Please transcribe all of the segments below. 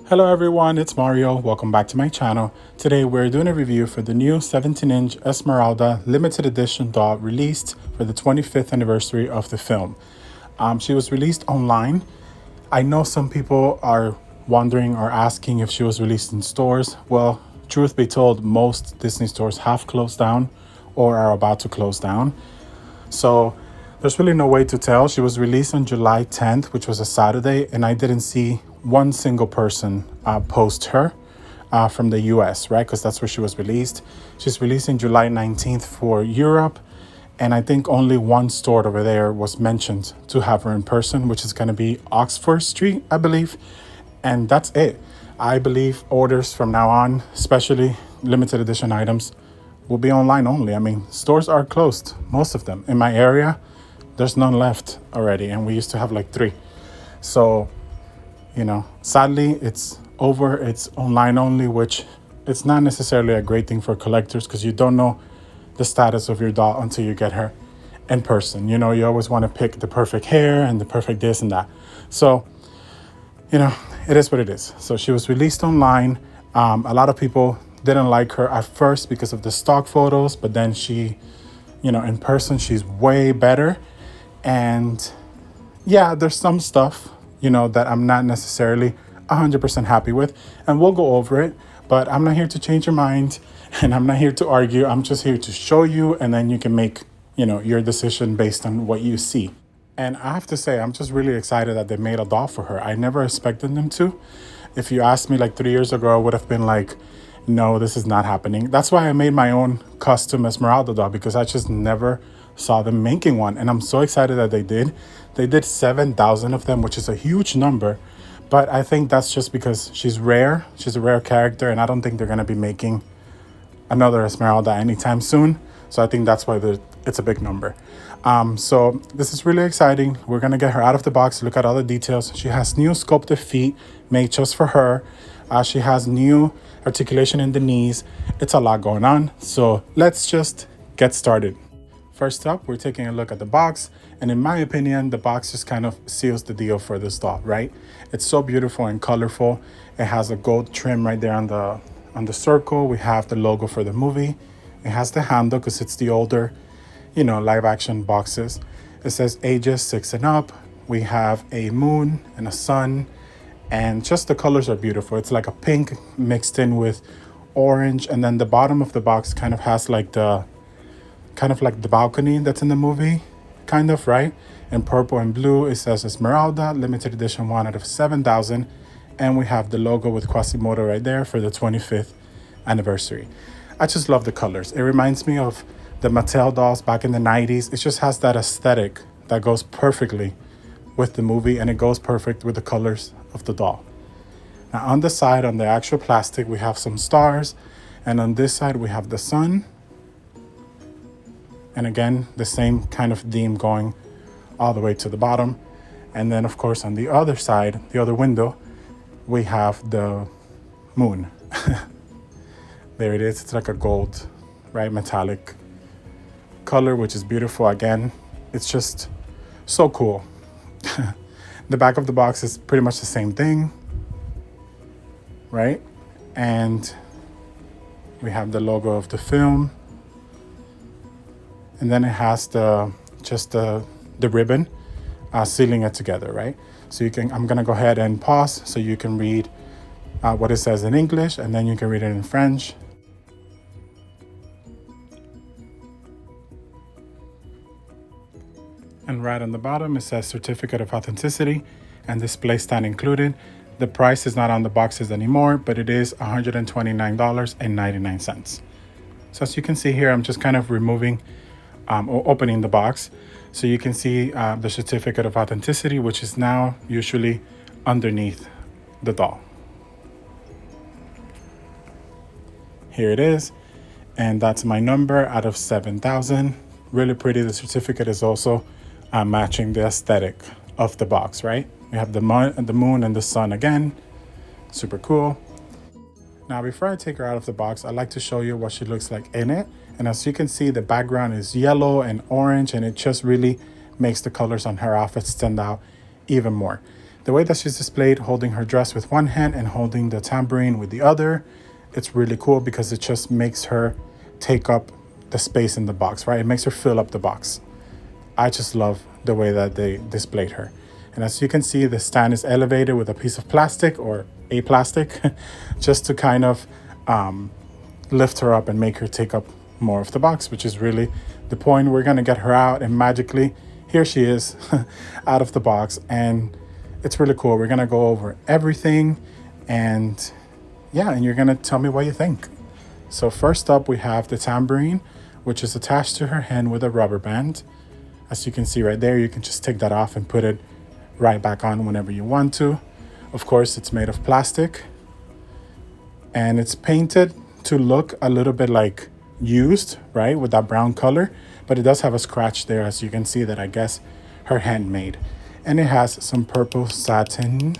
Hello everyone, it's Mario. Welcome back to my channel. Today we're doing a review for the new 17-inch Esmeralda limited edition doll released for the 25th anniversary of the film. She was released online. I know some people are wondering or asking if she was released in stores. Well, truth be told, most Disney stores have closed down or are about to close down. So there's really no way to tell. She was released on July 10th, which was a Saturday, and I didn't see one single person post her from the US, right? Because that's where she was released. She's released in July 19th for Europe, and I think only one store over there was mentioned to have her in person, which is going to be Oxford Street, I believe. And that's it. I believe orders from now on, especially limited edition items, will be online only. I mean, stores are closed, most of them. In my area, there's none left already, and we used to have like 3. So, sadly, it's over. It's online only, which it's not necessarily a great thing for collectors because you don't know the status of your doll until you get her in person. You always want to pick the perfect hair and the perfect this and that. So, it is what it is. So she was released online. A lot of people didn't like her at first because of the stock photos, but then she, in person, she's way better. And yeah, there's some stuff, that I'm not necessarily 100% happy with, and we'll go over it. But I'm not here to change your mind, and I'm not here to argue. I'm just here to show you, and then you can make, your decision based on what you see. And I have to say, I'm just really excited that they made a doll for her. I never expected them to. If you asked me like 3 years ago, I would have been like, no, this is not happening. That's why I made my own custom Esmeralda doll, because I just never saw them making one. And I'm so excited that they did. They did 7,000 of them, which is a huge number. But I think that's just because she's rare. She's a rare character, and I don't think they're going to be making another Esmeralda anytime soon. So I think that's why it's a big number. So this is really exciting. We're going to get her out of the box, look at all the details. She has new sculpted feet made just for her. She has new articulation in the knees. It's a lot going on. So let's just get started. First up, we're taking a look at the box. And in my opinion, the box just kind of seals the deal for this doll, right? It's so beautiful and colorful. It has a gold trim right there on the circle. We have the logo for the movie. It has the handle because it's the older, live action boxes. It says ages 6 and up. We have a moon and a sun, and just the colors are beautiful. It's like a pink mixed in with orange, and then the bottom of the box kind of has like the balcony that's in the movie, kind of, right? In purple and blue, it says Esmeralda, limited edition 1 out of 7,000. And we have the logo with Quasimodo right there for the 25th anniversary. I just love the colors. It reminds me of the Mattel dolls back in the 90s. It just has that aesthetic that goes perfectly with the movie, and it goes perfect with the colors of the doll. Now on the side, on the actual plastic, we have some stars. And on this side, we have the sun. And again, the same kind of theme going all the way to the bottom. And then, of course, on the other side, the other window, we have the moon. There it is. It's like a gold, right, metallic color, which is beautiful. Again, it's just so cool. The back of the box is pretty much the same thing, right? And we have the logo of the film. And then it has the ribbon sealing it together, right? So I'm gonna go ahead and pause so you can read what it says in English, and then you can read it in French. And right on the bottom, it says certificate of authenticity and display stand included. The price is not on the boxes anymore, but it is $129.99. So as you can see here, I'm just kind of removing or opening the box. So you can see the certificate of authenticity, which is now usually underneath the doll. Here it is. And that's my number out of 7,000. Really pretty. The certificate is also matching the aesthetic of the box, right? We have the moon and the sun again. Super cool. Now, before I take her out of the box, I'd like to show you what she looks like in it. And as you can see, the background is yellow and orange, and it just really makes the colors on her outfit stand out even more. The way that she's displayed, holding her dress with one hand and holding the tambourine with the other, it's really cool because it just makes her take up the space in the box, right? It makes her fill up the box. I just love the way that they displayed her. And as you can see, the stand is elevated with a piece of plastic or a plastic just to kind of lift her up and make her take up more of the box, which is really the point. We're gonna get her out and magically here she is out of the box, and it's really cool. We're gonna go over everything, and yeah, and you're gonna tell me what you think. So first up, we have the tambourine, which is attached to her hand with a rubber band. As you can see right there, you can just take that off and put it right back on whenever you want to. Of course, it's made of plastic and it's painted to look a little bit like used, right, with that brown color, but it does have a scratch there, as you can see, that I guess her hand made. And it has some purple satin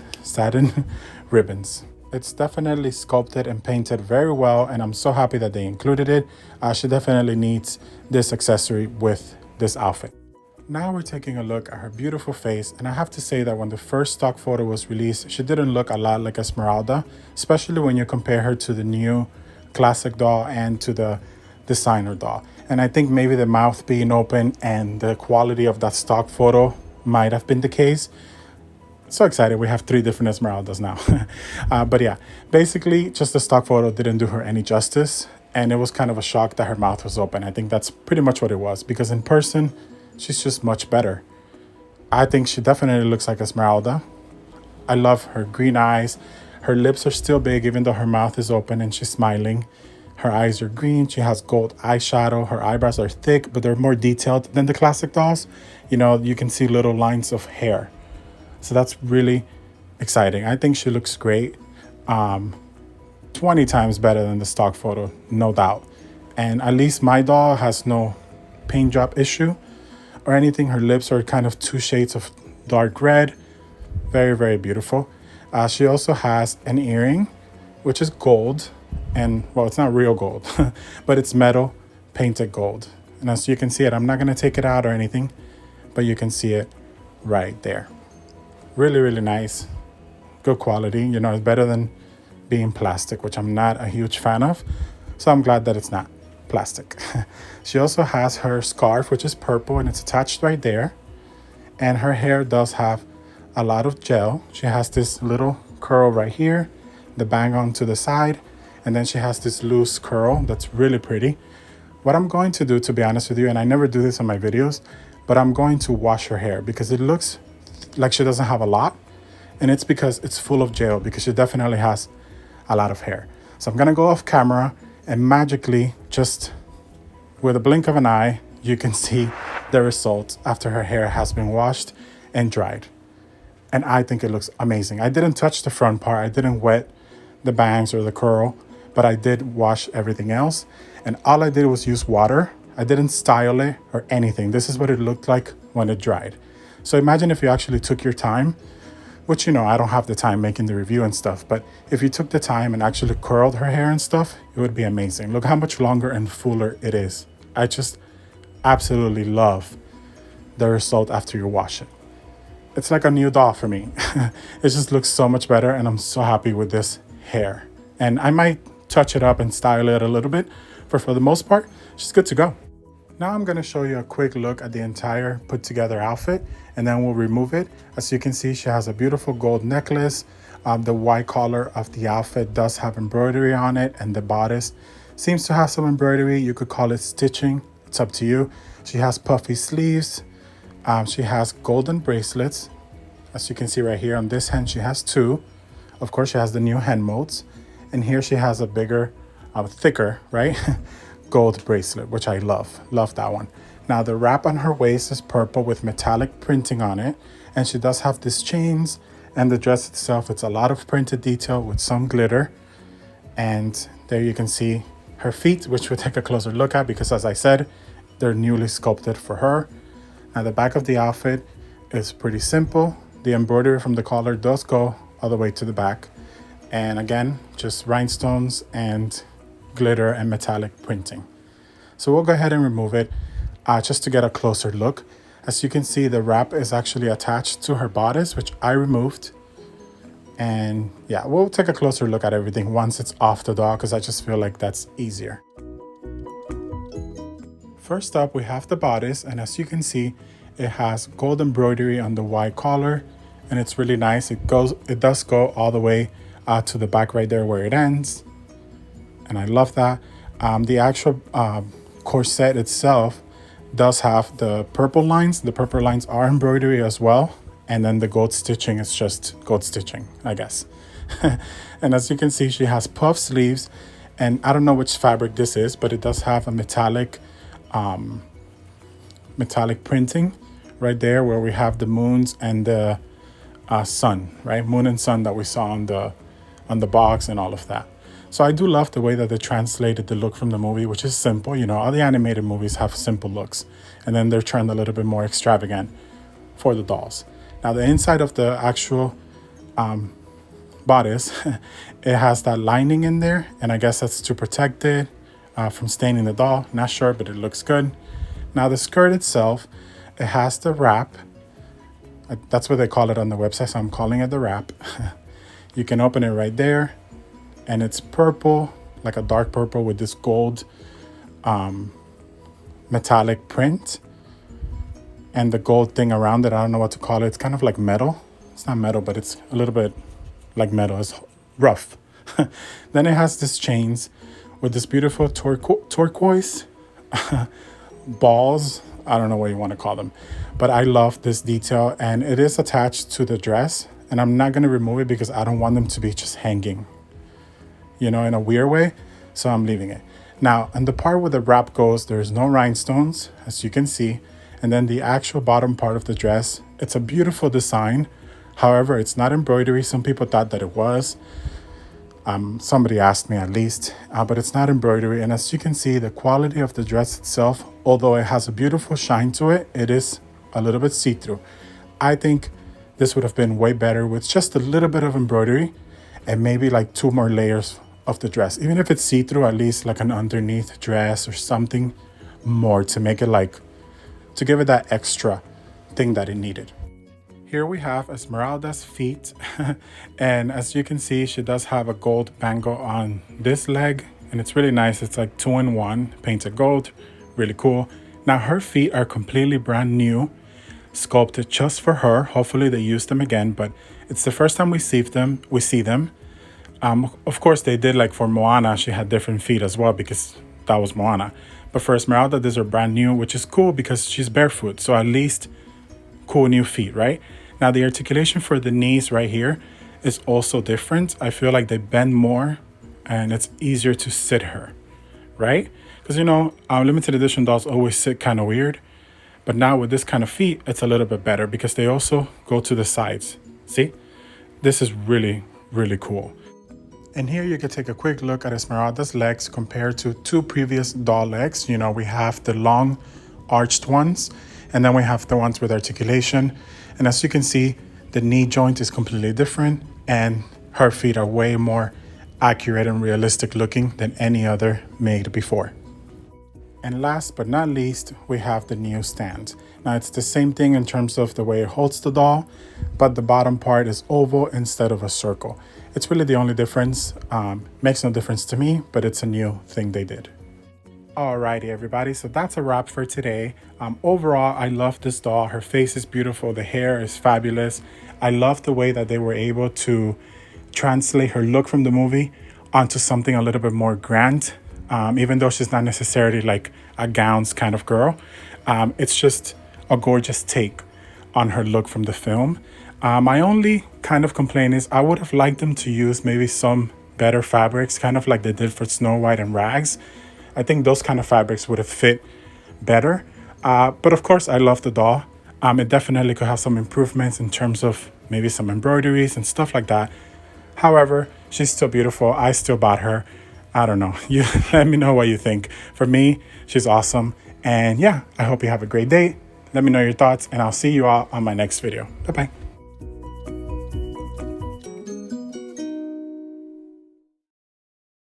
ribbons. It's definitely sculpted and painted very well, and I'm so happy that they included it. She definitely needs this accessory with this outfit. Now we're taking a look at her beautiful face, and I have to say that when the first stock photo was released, she didn't look a lot like Esmeralda, especially when you compare her to the new classic doll and to the designer doll. And I think maybe the mouth being open and the quality of that stock photo might have been the case. So excited, we have 3 different Esmeraldas now. But yeah, basically just the stock photo didn't do her any justice, and it was kind of a shock that her mouth was open. I think that's pretty much what it was, because in person she's just much better. I think she definitely looks like Esmeralda. I love her green eyes. Her lips are still big even though her mouth is open and she's smiling. Her eyes are green. She has gold eyeshadow. Her eyebrows are thick, but they're more detailed than the classic dolls. You know, you can see little lines of hair. So that's really exciting. I think she looks great. 20 times better than the stock photo, no doubt. And at least my doll has no paint drop issue or anything. Her lips are kind of 2 shades of dark red. Very, very beautiful. She also has an earring, which is gold. And well, it's not real gold, but it's metal painted gold. And as you can see it, I'm not going to take it out or anything, but you can see it right there. Really, really nice. Good quality. You know, it's better than being plastic, which I'm not a huge fan of. So I'm glad that it's not plastic. She also has her scarf, which is purple, and it's attached right there. And her hair does have a lot of gel. She has this little curl right here, the bang on to the side, and then she has this loose curl that's really pretty. What I'm going to do, to be honest with you, and I never do this on my videos, but I'm going to wash her hair because it looks like she doesn't have a lot, and it's because it's full of gel, because she definitely has a lot of hair. So I'm gonna go off camera, and magically, just with a blink of an eye, you can see the results after her hair has been washed and dried. And I think it looks amazing. I didn't touch the front part. I didn't wet the bangs or the curl, but I did wash everything else. And all I did was use water. I didn't style it or anything. This is what it looked like when it dried. So imagine if you actually took your time, which, you know, I don't have the time making the review and stuff, but if you took the time and actually curled her hair and stuff, it would be amazing. Look how much longer and fuller it is. I just absolutely love the result after you wash it. It's like a new doll for me. It just looks so much better, and I'm so happy with this hair. And I might touch it up and style it a little bit, but for the most part, she's good to go. Now I'm going to show you a quick look at the entire put together outfit, and then we'll remove it. As you can see, she has a beautiful gold necklace. The white collar of the outfit does have embroidery on it, and the bodice seems to have some embroidery. You could call it stitching. It's up to you. She has puffy sleeves. She has golden bracelets. As you can see right here on this hand, she has 2. Of course, she has the new hand molds. And here she has a bigger, thicker, right? Gold bracelet, which I love. Love that one. Now the wrap on her waist is purple with metallic printing on it. And she does have these chains, and the dress itself, it's a lot of printed detail with some glitter. And there you can see her feet, which we'll take a closer look at because, as I said, they're newly sculpted for her. Now the back of the outfit is pretty simple. The embroidery from the collar does go all the way to the back. And again, just rhinestones and glitter and metallic printing. So we'll go ahead and remove it just to get a closer look. As you can see, the wrap is actually attached to her bodice, which I removed. And yeah, we'll take a closer look at everything once it's off the doll, because I just feel like that's easier. First up, we have the bodice, and as you can see, it has gold embroidery on the white collar, and it's really nice. It does go all the way to the back right there where it ends, and I love that. The actual corset itself does have the purple lines. The purple lines are embroidery as well, and then the gold stitching is just gold stitching, I guess. And as you can see, she has puff sleeves, and I don't know which fabric this is, but it does have a metallic printing right there where we have the moons and the sun, right? Moon and sun that we saw on the box and all of that. So I do love the way that they translated the look from the movie, which is simple. You know, all the animated movies have simple looks, and then they're turned a little bit more extravagant for the dolls. Now the inside of the actual bodice, it has that lining in there, and I guess that's to protect it from staining the doll. Not sure, but it looks good. Now the skirt itself, it has the wrap. That's what they call it on the website, so I'm calling it the wrap. You can open it right there, and it's purple, like a dark purple with this gold metallic print, and the gold thing around it, I don't know what to call it. It's kind of like metal. It's not metal, but it's a little bit like metal. It's rough. Then it has this chains with this beautiful turquoise balls. I don't know what you want to call them, but I love this detail, and it is attached to the dress, and I'm not going to remove it because I don't want them to be just hanging, you know, in a weird way. So I'm leaving it. Now, on the part where the wrap goes, there's no rhinestones, as you can see. And then the actual bottom part of the dress, it's a beautiful design. However, it's not embroidery. Some people thought that it was. Somebody asked me at least, but it's not embroidery. And as you can see, the quality of the dress itself, although it has a beautiful shine to it, it is a little bit see-through. I think this would have been way better with just a little bit of embroidery and maybe like 2 more layers of the dress. Even if it's see-through, at least like an underneath dress or something more to make it like, to give it that extra thing that it needed. Here we have Esmeralda's feet, and as you can see, she does have a gold bangle on this leg, and it's really nice. It's like 2-in-1 painted gold, really cool. Now her feet are completely brand new, sculpted just for her. Hopefully they use them again, but it's the first time we see them. Of course they did, like for Moana, she had different feet as well because that was Moana. But for Esmeralda, these are brand new, which is cool because she's barefoot, so at least cool new feet, right? Now the articulation for the knees right here is also different. I feel like they bend more and it's easier to sit her, right? Because, you know, limited edition dolls always sit kind of weird. But now with this kind of feet, it's a little bit better because they also go to the sides. See? This is really, really cool. And here you can take a quick look at Esmeralda's legs compared to 2 previous doll legs. You know, we have the long arched ones, and then we have the ones with articulation. And as you can see, the knee joint is completely different, and her feet are way more accurate and realistic looking than any other made before. And last but not least, we have the new stand. Now it's the same thing in terms of the way it holds the doll, but the bottom part is oval instead of a circle. It's really the only difference. Makes no difference to me, but it's a new thing they did. Alrighty everybody, so that's a wrap for today. Overall, I love this doll. Her face is beautiful, the hair is fabulous. I love the way that they were able to translate her look from the movie onto something a little bit more grand. Even though she's not necessarily like a gowns kind of girl, it's just a gorgeous take on her look from the film. My only kind of complaint is I would have liked them to use maybe some better fabrics, kind of like they did for Snow White and Rags. I think those kind of fabrics would have fit better. But of course, I love the doll. It definitely could have some improvements in terms of maybe some embroideries and stuff like that. However, she's still beautiful. I still bought her. I don't know. You let me know what you think. For me, she's awesome. And yeah, I hope you have a great day. Let me know your thoughts, and I'll see you all on my next video. Bye-bye.